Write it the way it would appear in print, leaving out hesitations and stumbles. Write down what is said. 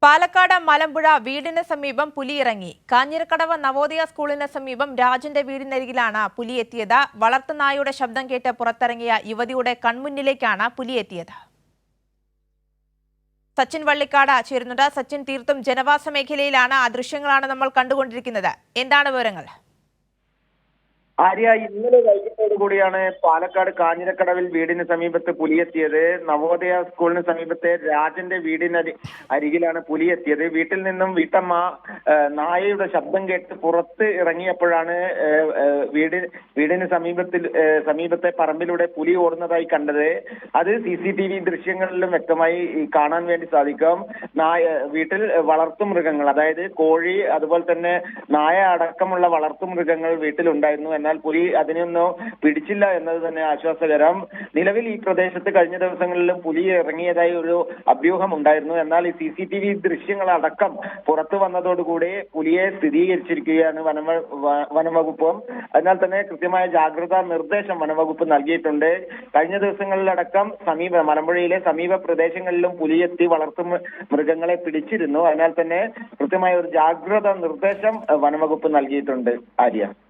പാലക്കാട് മലമ്പുഴ വീടിന് സമീപം പുലിയിറങ്ങി. കാഞ്ഞിരക്കടവ് നവോദയ സ്കൂളിന് സമീപം രാജന്റെ വീടിനരികിലാണ് പുലിയെത്തിയത്. വളർത്തുനായയുടെ ശബ്ദം കേട്ട് പുറത്തിറങ്ങിയ യുവതിയുടെ കൺമുന്നിലേക്കാണ് പുലിയെത്തിയത്. സച്ചിൻ വള്ളിക്കാട് ചേരുന്നുണ്ട്. സച്ചിൻ, തീർത്തും ജനവാസ മേഖലയിലാണ്, ആ ദൃശ്യങ്ങളാണ് നമ്മൾ കണ്ടുകൊണ്ടിരിക്കുന്നത്. എന്താണ് വിവരങ്ങൾ? ആര്യ, ഇന്നലെ വൈകിട്ടോടു കൂടിയാണ് പാലക്കാട് കാഞ്ഞിരക്കടവിൽ വീടിന് സമീപത്ത് പുലിയെത്തിയത്. നവോദയ സ്കൂളിന് സമീപത്തെ രാജന്റെ അരികിലാണ് പുലിയെത്തിയത്. വീട്ടിൽ നിന്നും വീട്ടമ്മ നായയുടെ ശബ്ദം കേട്ട് പുറത്ത് ഇറങ്ങിയപ്പോഴാണ് വീടിന് സമീപത്തെ പറമ്പിലൂടെ പുലി ഓടുന്നതായി കണ്ടത്. അത് CCTV ദൃശ്യങ്ങളിലും വ്യക്തമായി കാണാൻ വേണ്ടി സാധിക്കും. വീട്ടിൽ വളർത്തുമൃഗങ്ങൾ, അതായത് കോഴി, അതുപോലെ തന്നെ നായ അടക്കമുള്ള വളർത്തുമൃഗങ്ങൾ വീട്ടിലുണ്ടായിരുന്നു. എന്നാൽ പുലി അതിനൊന്നും പിടിച്ചില്ല എന്നത് തന്നെ ആശ്വാസകരം. നിലവിൽ ഈ പ്രദേശത്ത് കഴിഞ്ഞ ദിവസങ്ങളിലും പുലി ഇറങ്ങിയതായി ഒരു അഭ്യൂഹം ഉണ്ടായിരുന്നു. എന്നാൽ ഈ CCTV ദൃശ്യങ്ങളടക്കം പുറത്തു വന്നതോടുകൂടി പുലിയെ സ്ഥിരീകരിച്ചിരിക്കുകയാണ് വനംവകുപ്പും. അതിനാൽ തന്നെ കൃത്യമായ ജാഗ്രതാ നിർദ്ദേശം വനംവകുപ്പ് നൽകിയിട്ടുണ്ട്. കഴിഞ്ഞ ദിവസങ്ങളിലടക്കം മലമ്പുഴയിലെ സമീപ പ്രദേശങ്ങളിലും പുലിയെത്തി വളർത്തു മൃഗങ്ങളെ പിടിച്ചിരുന്നു. അതിനാൽ തന്നെ കൃത്യമായ ഒരു ജാഗ്രതാ നിർദ്ദേശം വനംവകുപ്പ് നൽകിയിട്ടുണ്ട്. ആര്യ.